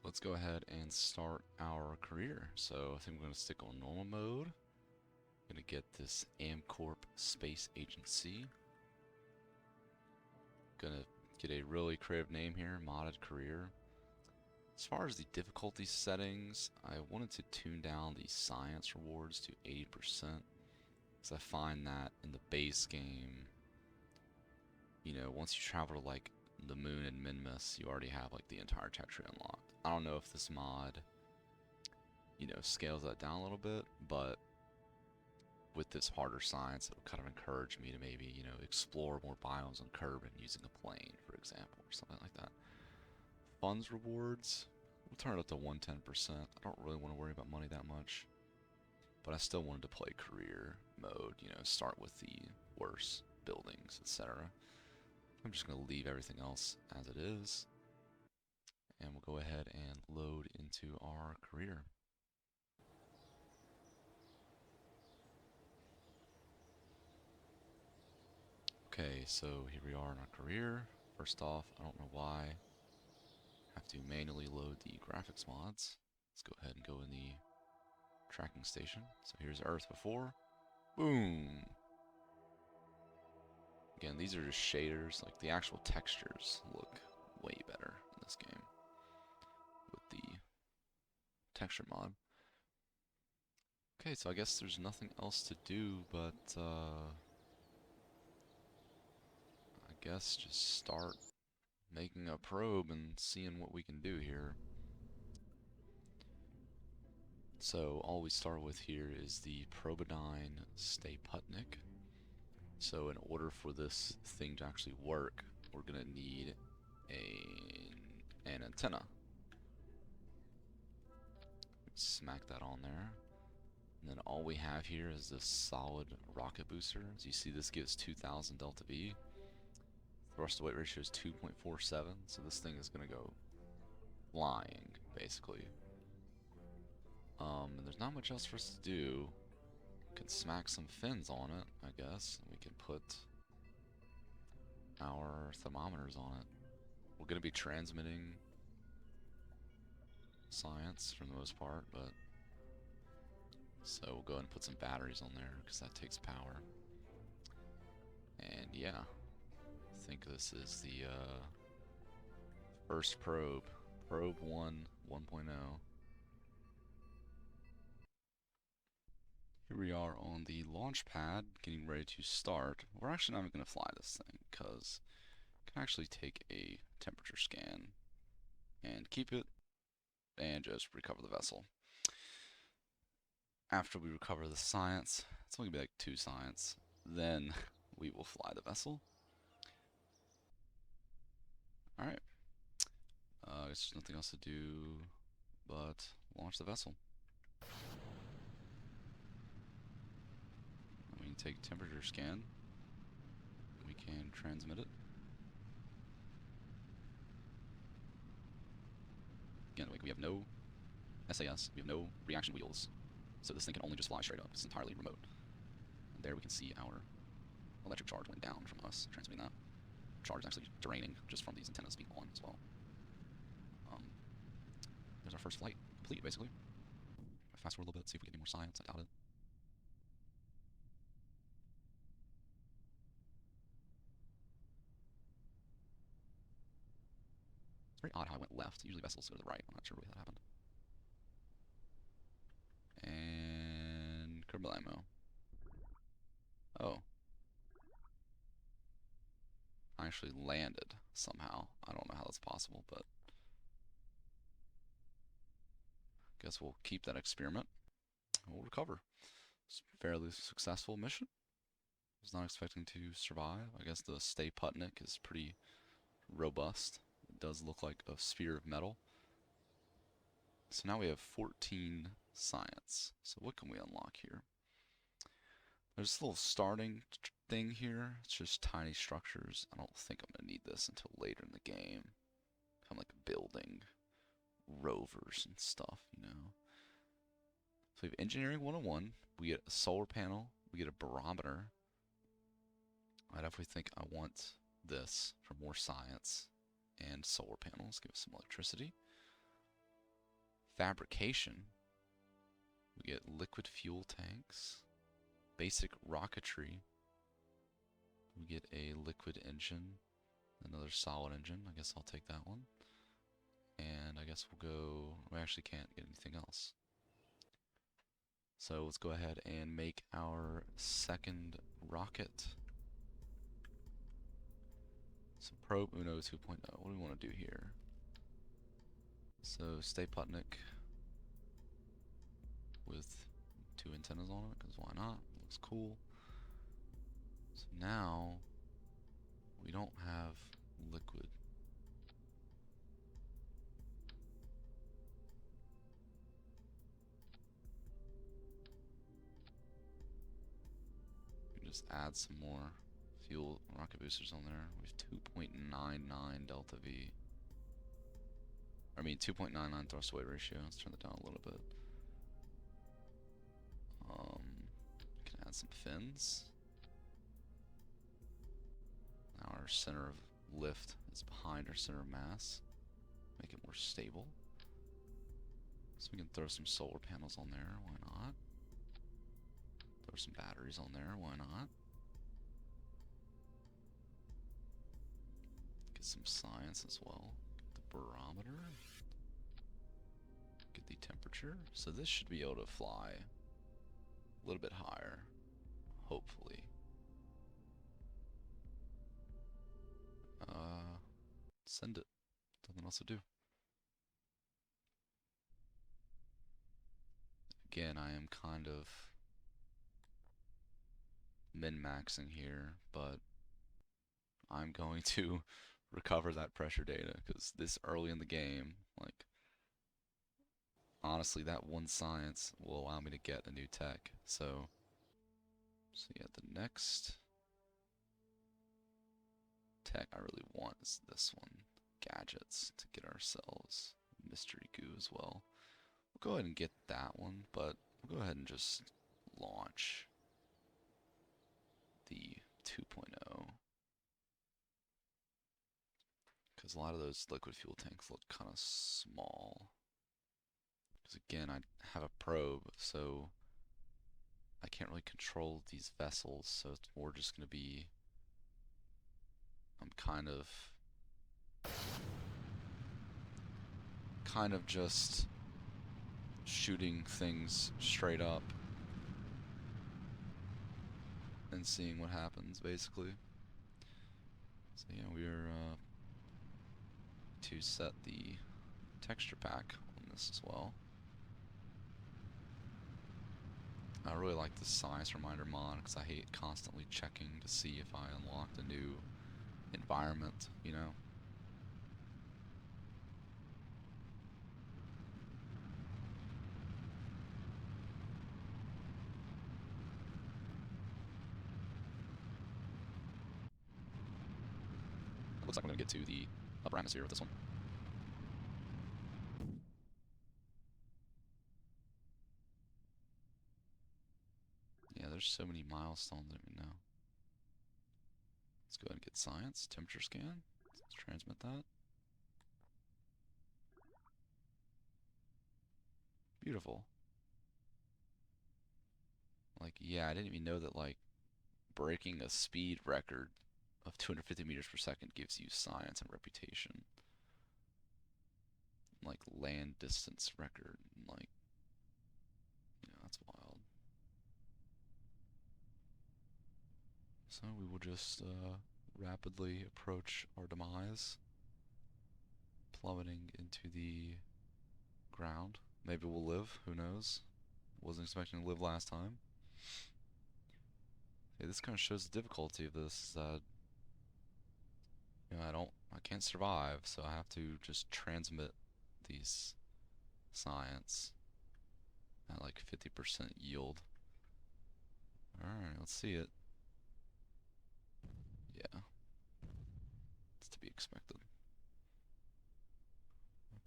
let's go ahead and start our career. So I think we're going to stick on normal mode. Going to get this AmCorp Space Agency. Going to get a really creative name here, modded career. As far as the difficulty settings, I wanted to tune down the science rewards to 80%, because I find that in the base game, you know, once you travel to like the moon and Minmus, you already have like the entire tech tree unlocked. I don't know if this mod, you know, scales that down a little bit, but with this harder science, it'll kind of encourage me to maybe, you know, explore more biomes on Kerbin using a plane, for example, or something like that. Funds rewards, we'll turn it up to 110%. I don't really want to worry about money that much, but I still wanted to play career mode, you know, start with the worst buildings, etc. I'm just going to leave everything else as it is, and we'll go ahead and load into our career. Okay, so here we are in our career. First off, I don't know why I have to manually load the graphics mods. Let's go ahead and go in the tracking station. So here's Earth before. Boom! Again, these are just shaders. Like, the actual textures look way better in this game with the texture mod. Okay, so I guess there's nothing else to do but I guess just start making a probe and seeing what we can do here. So all we start with here is the Probodyne Staputnik. So in order for this thing to actually work, we're gonna need an antenna. Smack that on there. And then all we have here is this solid rocket booster. As you see, this gives 2000 delta V. Thrust to weight ratio is 2.47, so this thing is gonna go flying, basically. And there's not much else for us to do. We can smack some fins on it, I guess. And we can put our thermometers on it. We're gonna be transmitting science for the most part, but so we'll go ahead and put some batteries on there because that takes power. And yeah, I think this is the first probe, probe 1.0. Here we are on the launch pad, getting ready to start. We're actually not even going to fly this thing because it can actually take a temperature scan and keep it and just recover the vessel. After we recover the science, it's only going to be like 2 science, then we will fly the vessel. Alright. I guess there's nothing else to do but launch the vessel. We can take temperature scan. We can transmit it. Again, we have no SAS, we have no reaction wheels, so this thing can only just fly straight up. It's entirely remote. And there we can see our electric charge went down from us transmitting that. Charge is actually draining just from these antennas being on as well. There's our first flight complete, basically. Fast forward a little bit, see if we get any more science. I doubt it. It's very odd how I went left. Usually vessels go to the right. I'm not sure why that happened. And Kerbalamo. Oh. I actually landed somehow. I don't know how that's possible, but guess we'll keep that experiment. We'll recover. It's a fairly successful mission. Was not expecting to survive. I guess the Staputnik is pretty robust. It does look like a sphere of metal. So now we have 14 science. So what can we unlock here? There's a little starting thing here. It's just tiny structures. I don't think I'm going to need this until later in the game. Kind of like building rovers and stuff, you know. So we have Engineering 101. We get a solar panel. We get a barometer. I definitely think I want this for more science and solar panels. Give us some electricity. fabrication. We get liquid fuel tanks, basic rocketry. We get a liquid engine, another solid engine. I guess I'll take that one. And I guess we'll go, we actually can't get anything else. So let's go ahead and make our second rocket. So probe Uno 2.0. What do we want to do here? So stay Putnik with 2 antennas on it, because why not? Looks cool. So now we don't have liquid. We just add some more fuel rocket boosters on there. We have 2.99 delta V. I mean 2.99 thrust to weight ratio. Let's turn that down a little bit. Can add some fins. Now our center of lift is behind our center of mass. Make it more stable. So we can throw some solar panels on there. Why not? Throw some batteries on there. Why not? Get some science as well. Get the barometer. Get the temperature. So this should be able to fly a little bit higher, hopefully. Send it. Nothing else to do. Again, I am kind of min-maxing here, but I'm going to recover that pressure data, because this early in the game, like, honestly, that one science will allow me to get a new tech. So yeah, the next tech I really want is this one. Gadgets, to get ourselves mystery goo as well. We'll go ahead and get that one, but we'll go ahead and just launch the 2.0. Because a lot of those liquid fuel tanks look kind of small. Because again, I have a probe, so I can't really control these vessels, so it's more just going to be, I'm kind of just shooting things straight up and seeing what happens, basically. So yeah, we're to set the texture pack on this as well. I really like the size reminder mod, because I hate constantly checking to see if I unlocked a new environment, you know? It looks like I'm going to get to the upper atmosphere with this one. Yeah, there's so many milestones that we know. Let's go ahead and get science, temperature scan. Let's transmit that. Beautiful. Like, yeah, I didn't even know that, like, breaking a speed record of 250 meters per second gives you science and reputation. Like, land distance record, like, you know, that's wild. So we will just rapidly approach our demise, plummeting into the ground. Maybe we'll live, who knows? Wasn't expecting to live last time. Yeah, this kind of shows the difficulty of this, that you know, I can't survive, so I have to just transmit these science at like 50% yield. Alright, let's see it. Yeah. It's to be expected.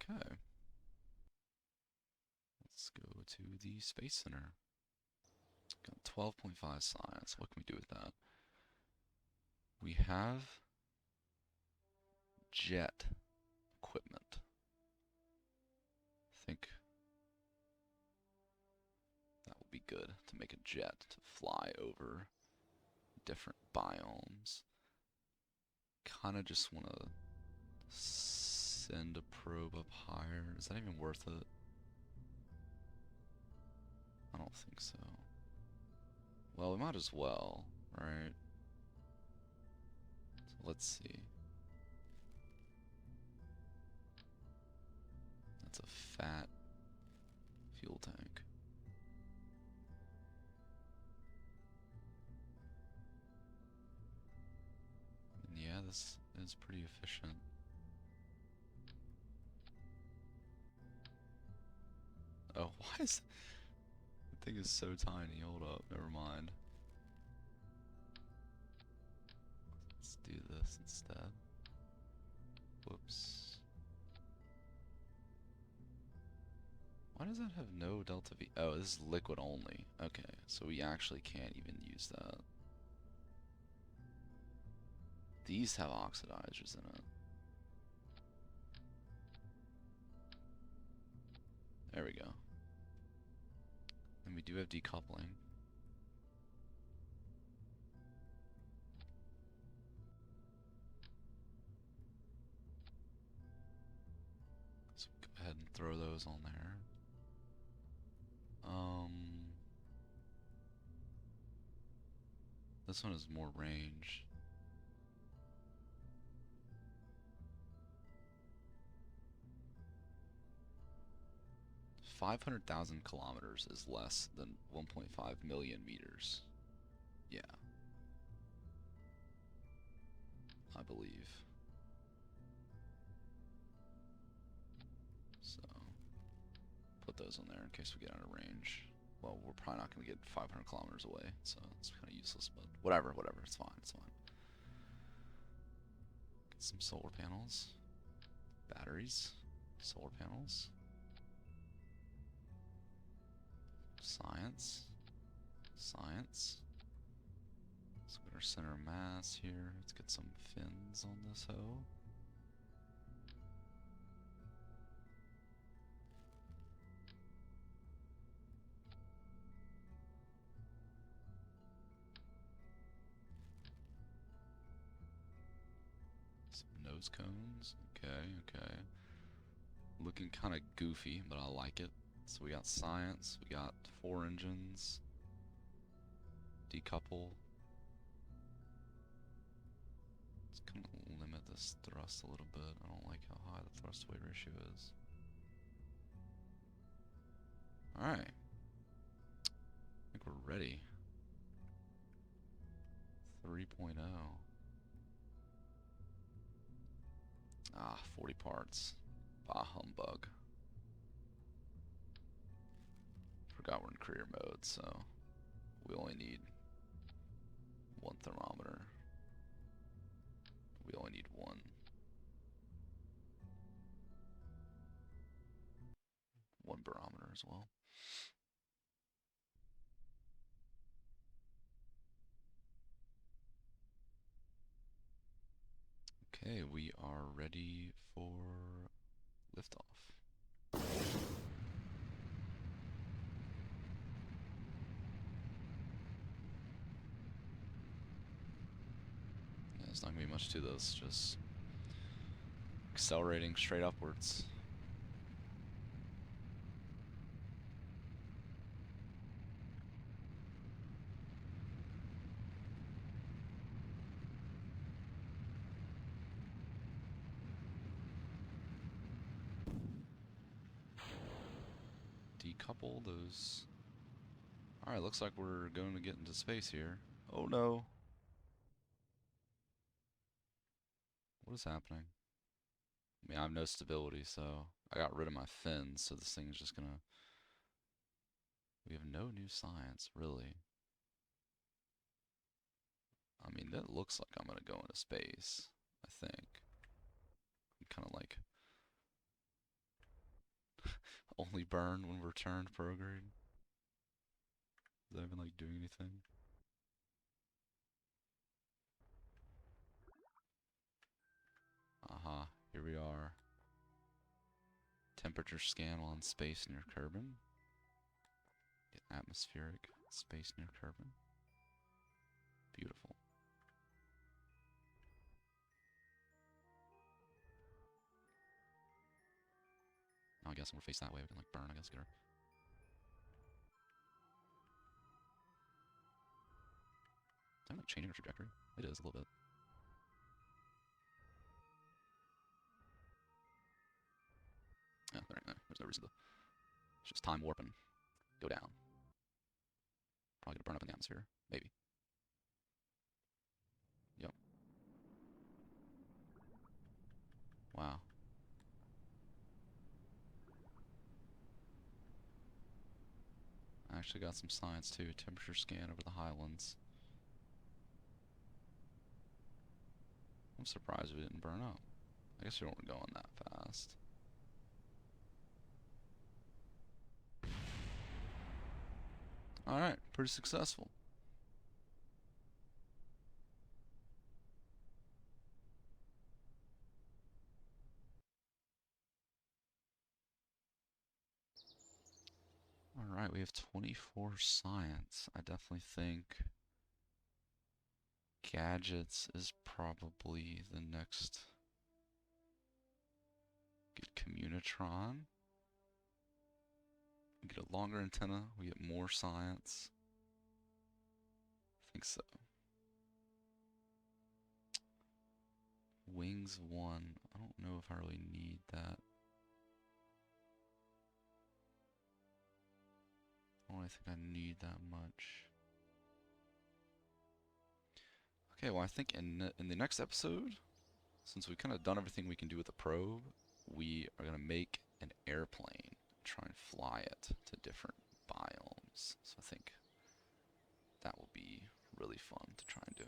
Okay. Let's go to the Space Center. Got 12.5 science. What can we do with that? We have jet equipment. I think good to make a jet to fly over different biomes. Kind of just want to send a probe up higher. Is that even worth it? I don't think so. Well, we might as well, right? So let's see. That's a fat fuel tank. And yeah, this is pretty efficient. Oh, why is the thing is so tiny? Hold up, never mind. Let's do this instead. Whoops. Why does that have no delta V? Oh, this is liquid only. Okay, so we actually can't even use that. These have oxidizers in it. There we go. And we do have decoupling. So go ahead and throw those on there. This one has more range. $500,000 kilometers is less than 1.5 million meters. Yeah. I believe. So, put those on there in case we get out of range. Well, we're probably not going to get 500 kilometers away, so it's kind of useless, but whatever, it's fine, it's fine. Get some solar panels, batteries, solar panels, science, science. Let's get our center of mass here. Let's get some fins on this hoe. Some nose cones. Okay. Looking kind of goofy, but I like it. So we got science, we got 4 engines, decouple. Let's kind of limit this thrust a little bit. I don't like how high the thrust weight ratio is. Alright. I think we're ready. 3.0. Ah, 40 parts. Bah humbug. Forgot we're in career mode, so we only need 1 thermometer. We only need 1 barometer as well. Okay, we are ready for liftoff. Yeah, there's not gonna be much to this, just accelerating straight upwards. Decouple those. Alright, looks like we're going to get into space here. Oh no. What is happening? I mean, I have no stability, so I got rid of my fins, so this thing is just gonna... We have no new science, really. I mean, that looks like I'm gonna go into space, I think. I'm kind of like... only burn when returned prograde. Is that even like doing anything? Aha, here we are. Temperature scan while in space near Kerbin. Get atmospheric space near Kerbin. Beautiful. Now I guess when we're faced that way, we can like burn, I guess, get her. Is that like changing her trajectory? It is a little bit. Yeah, there's no reason to. It's just time warp and go down. Probably gonna burn up in the atmosphere. Maybe. Yep. Wow. I actually got some science too. Temperature scan over the highlands. I'm surprised we didn't burn up. I guess we weren't going that fast. Alright, pretty successful. Alright, we have 24 science. I definitely think gadgets is probably the next. Get Communitron. We get a longer antenna, we get more science. I think so. Wings 1. I don't know if I really need that. I don't really think I need that much. Okay, well I think in the next episode, since we've kind of done everything we can do with the probe, we are going to make an airplane, try and fly it to different biomes. So I think that will be really fun to try and do.